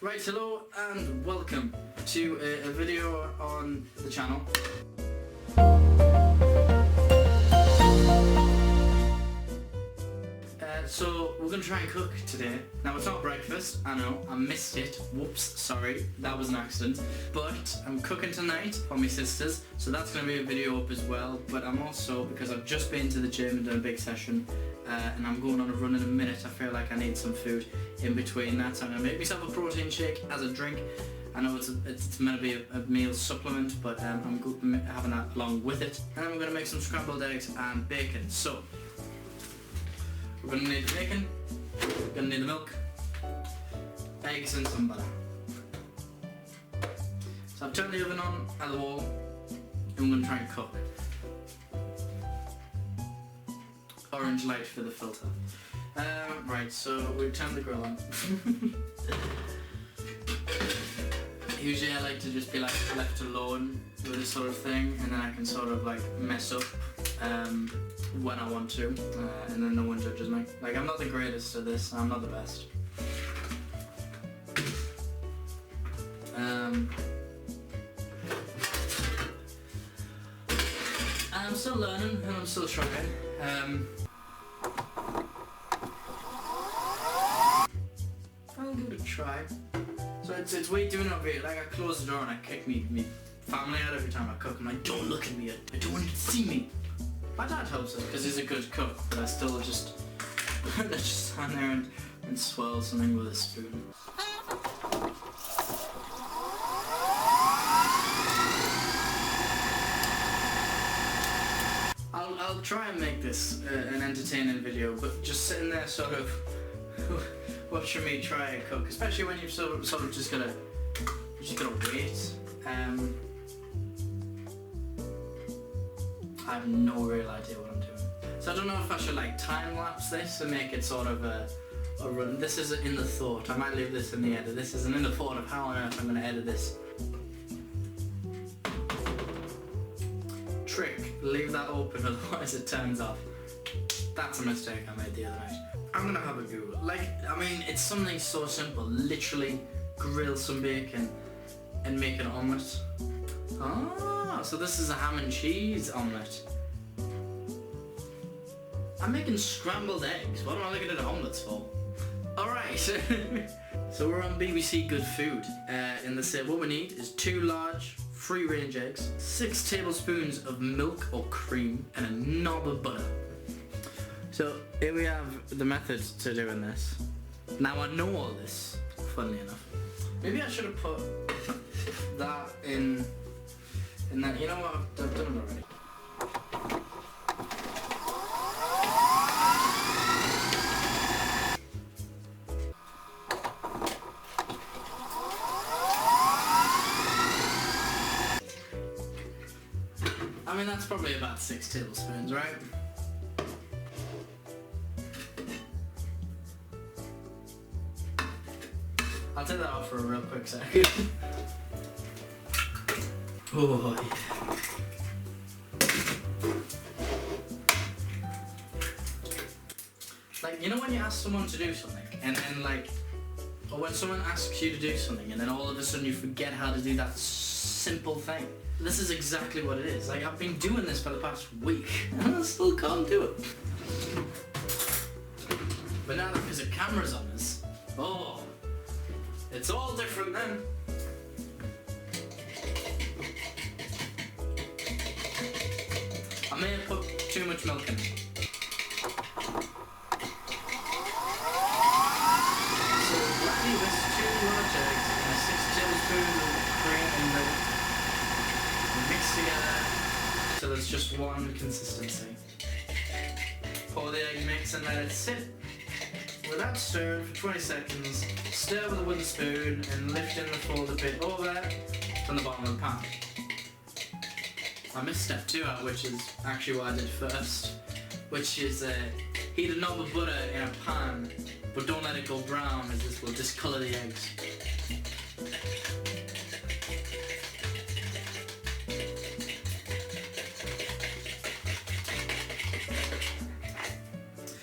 Right, hello and welcome to a video on the channel. So we're going to try and cook today. Now it's not breakfast, I know, I missed it, whoops, sorry, that was an accident. But I'm cooking tonight for my sisters, so that's going to be a video up as well. But I'm also, because I've just been to the gym and done a big session, and I'm going on a run in a minute, I feel like I need some food in between that. So I'm going to make myself a protein shake as a drink. I know it's meant to be a meal supplement, but I'm having that along with it. And then we're going to make some scrambled eggs and bacon. So we're going to need the bacon, we're going to need the milk, eggs and some butter. So I've turned the oven on at the wall and we're going to try and cook. Orange light for the filter. Right, so we've turned the grill on. Usually I like to just be like left alone with this sort of thing, and then I can sort of like mess up when I want to, and then no one judges me. Like, I'm not the greatest at this, I'm not the best. I'm still learning and I'm still trying. I'll give it a try. So it's weird doing it over here. Like, I close the door and I kick me family out every time I cook. I'm like, don't look at me, I don't want you to see me. My dad helps us because he's a good cook, but I still just stand there and swirl something with a spoon. I'll try and make this an entertaining video, but just sitting there sort of watching me try and cook, especially when you've sort of just gotta wait. I have no real idea what I'm doing. So I don't know if I should like time lapse this and make it sort of a run. This is in the thought. I might leave this in the edit. This isn't in the thought of how on earth I'm going to edit this. Trick, leave that open otherwise it turns off. That's a mistake I made the other night. I'm going to have a Google. Like, I mean, it's something so simple. Literally grill some bacon and make an omelette. Ah, so this is a ham and cheese omelette. I'm making scrambled eggs. What am I looking at omelettes for? Alright, so we're on BBC Good Food. In the set, what we need is 2 large free-range eggs, 6 tablespoons of milk or cream, and a knob of butter. So here we have the method to doing this. Now I know all this, funnily enough. Maybe I should have put that in that. You know what, I've done it already. I mean, that's probably about 6 tablespoons, right? I'll take that off for a real quick second. Oh, yeah. Like, you know when you ask someone to do something, and then like, or when someone asks you to do something, and then all of a sudden you forget how to do that simple thing? This is exactly what it is. Like, I've been doing this for the past week, and I still can't do it. But now because the camera's on us, oh, it's all different then. I may have put too much milk in. So let me whisk 2 large eggs and a 6 tablespoons of cream and milk. Mix together so there's just one consistency. Pour the egg mix and let it sit without stirring for 20 seconds. Stir with a wooden spoon and lift in the fold a bit over from the bottom of the pan. I missed step 2 out, which is actually what I did first, which is heat a knob of butter in a pan, but don't let it go brown, as this will discolour the eggs.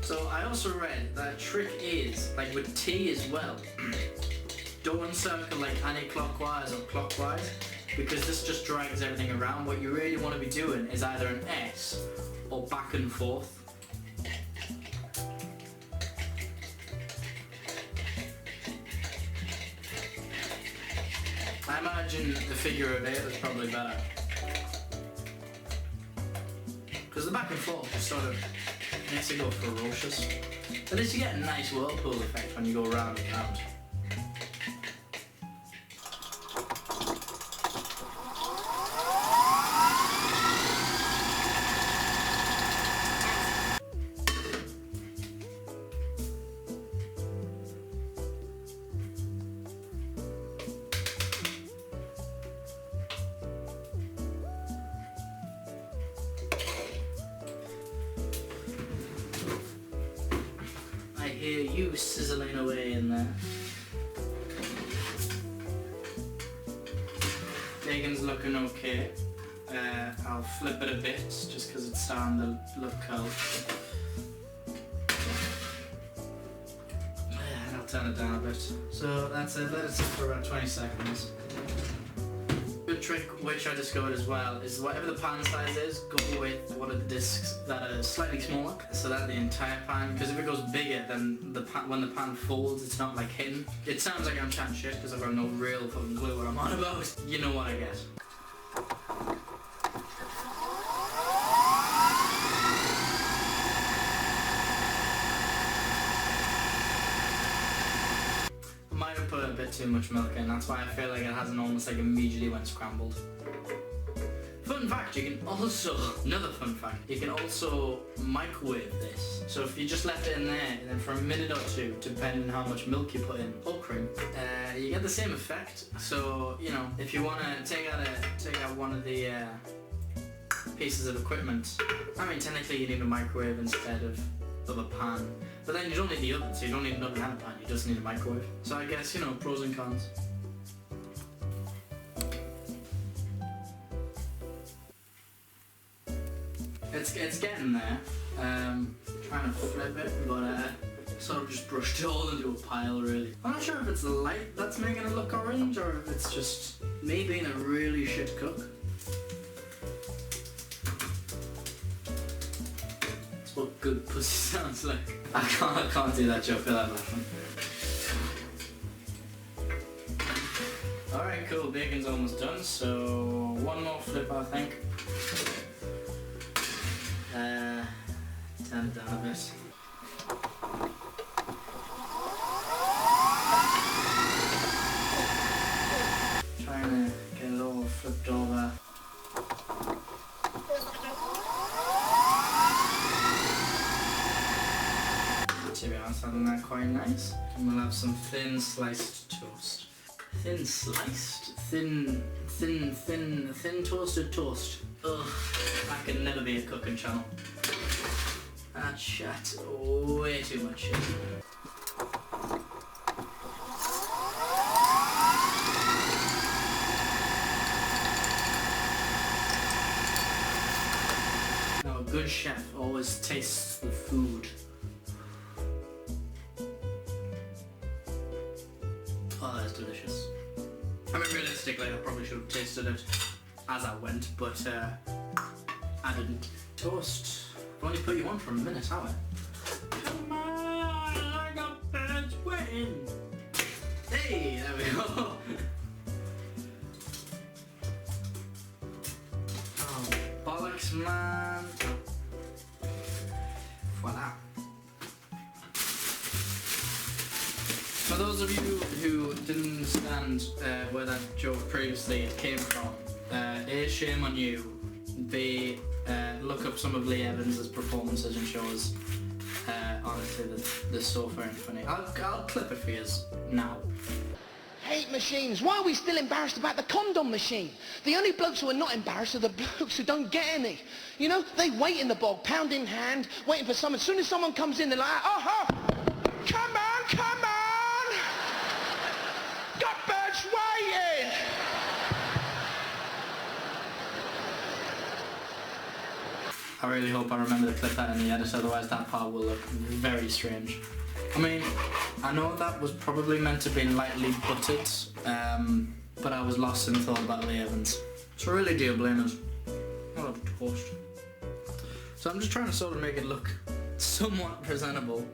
So I also read that a trick is, like with tea as well, don't Don't encircle like anti-clockwise or clockwise, because this just drags everything around. What you really want to be doing is either an S or back and forth. I imagine the figure of 8 is probably better. Because the back and forth just sort of makes it go ferocious. At least you get a nice whirlpool effect when you go round and round. I hear you sizzling away in there. Bacon's looking okay. I'll flip it a bit just because it's starting to look cold. And I'll turn it down a bit. So that's it, let it sit for about 20 seconds. Good trick which I discovered as well is whatever the pan size is, go with one of the discs that are slightly smaller, so that the entire pan, because if it goes bigger then when the pan folds it's not like hitting. It sounds like I'm chatting shit because I've got no real fucking clue what I'm on about. You know what I get. I might have put a bit too much milk in, that's why I feel like it hasn't almost like immediately went scrambled. Fun fact, you can also, another fun fact, you can also microwave this. So if you just left it in there and then for a minute or two, depending on how much milk you put in, or cream, you get the same effect. So, you know, if you want to take out one of the pieces of equipment, I mean technically you need a microwave instead of a pan. But then you don't need the oven, so you don't need an oven and a pan, you just need a microwave. So I guess, you know, pros and cons. It's getting there. Trying to flip it, but sort of just brushed it all into a pile really. I'm not sure if it's the light that's making it look orange or if it's just me being a really shit cook. That's what good pussy sounds like. I can't do that joke without laughing. Alright, cool, bacon's almost done, so one more flip I think. Turn it down a bit. Trying to get it all flipped over. To be honest, I think that's quite nice. And we'll have some thin sliced toast. Thin sliced? Thin toasted toast. Ugh, that could never be a cooking channel. That chat way too much shit. Now a good chef always tastes the food. Oh, that's delicious. I mean, realistically, I probably should have tasted it as I went, but I didn't. Toast. I've only put you on for a minute, have I? Come on, I got birds waiting. Hey, there we go. Oh, bollocks, man. Voila. For those of you who didn't understand where that joke previously came from, A, shame on you. B, look up some of Lee Evans' performances and shows honestly the sofa and funny. I'll clip it for you now. Hate machines. Why are we still embarrassed about the condom machine? The only blokes who are not embarrassed are the blokes who don't get any. You know, they wait in the bog, pound in hand, waiting for someone. As soon as someone comes in, they're like, oh, come on, come on! Got birds waiting! I really hope I remember to clip that in the edit, otherwise that part will look very strange. I mean, I know that was probably meant to be lightly buttered, but I was lost in thought about the ovens. So really do blame us. I love toast. So I'm just trying to sort of make it look somewhat presentable.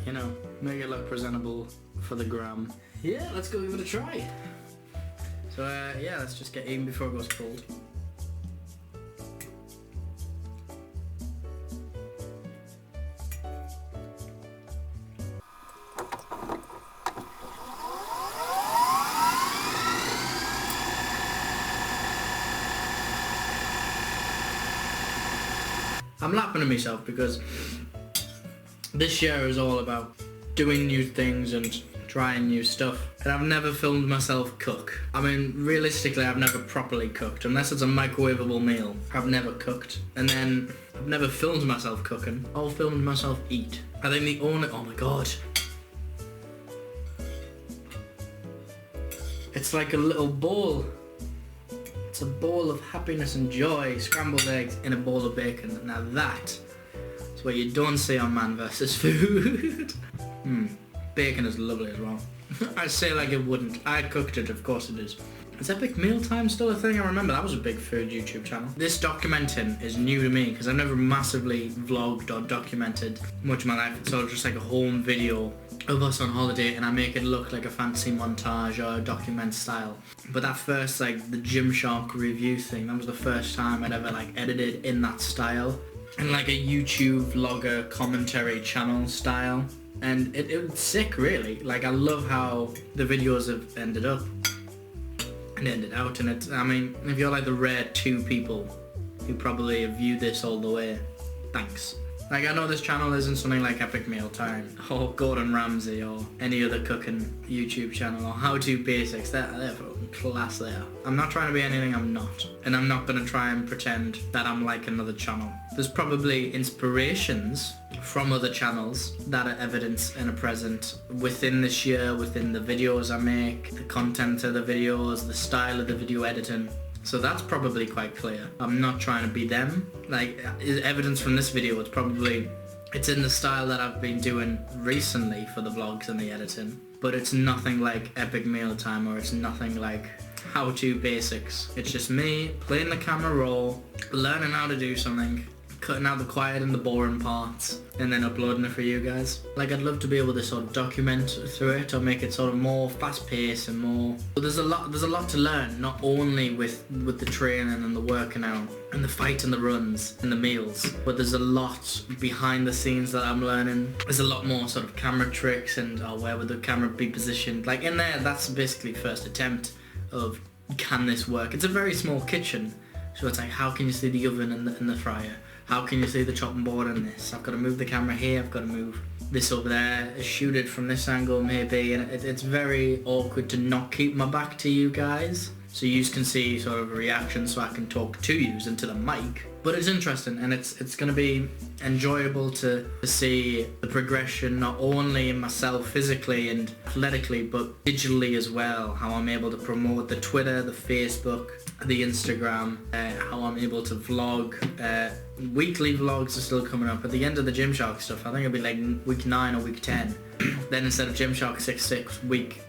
You know, make it look presentable for the gram. Yeah, let's go give it a try. So yeah, let's just get in before it goes cold. I'm laughing at myself because this year is all about doing new things and trying new stuff, and I've never filmed myself cook. I mean, realistically, I've never properly cooked, unless it's a microwavable meal. I've never cooked, and then I've never filmed myself cooking, or filmed myself eat. I think the only, oh my god. It's like a little bowl. It's a bowl of happiness and joy, scrambled eggs in a bowl of bacon. Now that is what you don't see on Man vs. Food. Bacon is lovely as well. I'd say like it wouldn't. I cooked it, of course it is. Is Epic Mealtime still a thing? I remember that was a big food YouTube channel. This documenting is new to me because I've never massively vlogged or documented much of my life. It's all just like a home video of us on holiday, and I make it look like a fancy montage or a document style. But that first, like, the Gymshark review thing, that was the first time I'd ever like edited in that style. And like a YouTube vlogger commentary channel style. And it was sick, really. Like, I love how the videos have ended up and ended out, and it's, I mean, if you're like the rare 2 people who probably view this all the way, thanks. Like, I know this channel isn't something like Epic Mealtime or Gordon Ramsay or any other cooking YouTube channel or How To Basics. They're fucking class there. I'm not trying to be anything I'm not, and I'm not going to try and pretend that I'm like another channel. There's probably inspirations from other channels that are evident and are present within this year, within the videos I make, the content of the videos, the style of the video editing. So that's probably quite clear. I'm not trying to be them. Like, evidence from this video, it's in the style that I've been doing recently for the vlogs and the editing. But it's nothing like Epic Mealtime, or it's nothing like How To Basics. It's just me playing the camera raw, learning how to do something, cutting out the quiet and the boring parts, and then uploading it for you guys. Like, I'd love to be able to sort of document through it, or make it sort of more fast-paced and more. But there's a lot to learn, not only with the training and the working out and the fight and the runs and the meals, but there's a lot behind the scenes that I'm learning. There's a lot more sort of camera tricks and where would the camera be positioned. Like, in there, that's basically first attempt of, can this work? It's a very small kitchen, so it's like, how can you see the oven and the fryer? How can you see the chopping board in this? I've got to move the camera here, I've got to move this over there, shoot it from this angle maybe, and it's very awkward to not keep my back to you guys, so you can see sort of a reaction, so I can talk to you and to the mic. But it's interesting, and it's going to be enjoyable to see the progression, not only in myself physically and athletically, but digitally as well. How I'm able to promote the Twitter, the Facebook, the Instagram, how I'm able to vlog. Weekly vlogs are still coming up. At the end of the Gymshark stuff, I think it'll be like week 9 or week 10. Then instead of Gymshark 66 week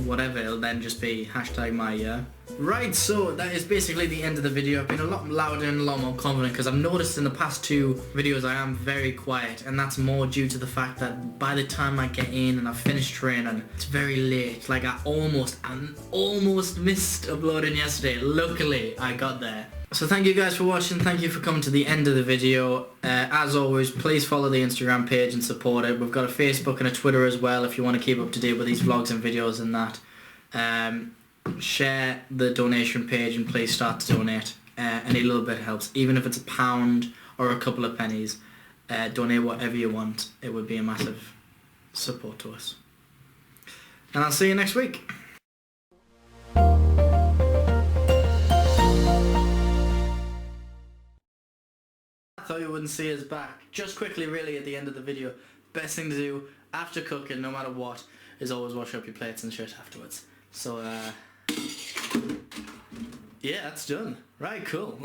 whatever, it'll then just be #myyear. Right, so that is basically the end of the video. I've been a lot louder and a lot more confident because I've noticed in the past 2 videos I am very quiet, and that's more due to the fact that by the time I get in and I've finished training, it's very late. Like, I almost missed uploading yesterday. Luckily, I got there. So thank you guys for watching, thank you for coming to the end of the video. As always, please follow the Instagram page and support it. We've got a Facebook and a Twitter as well if you want to keep up to date with these vlogs and videos and that. Share the donation page and please start to donate. Any little bit helps, even if it's £1 or a couple of pennies. Donate whatever you want, it would be a massive support to us. And I'll see you next week. I thought you wouldn't see us back. Just quickly, really, at the end of the video, best thing to do after cooking, no matter what, is always wash up your plates and shit afterwards. So, Yeah, that's done. Right, cool.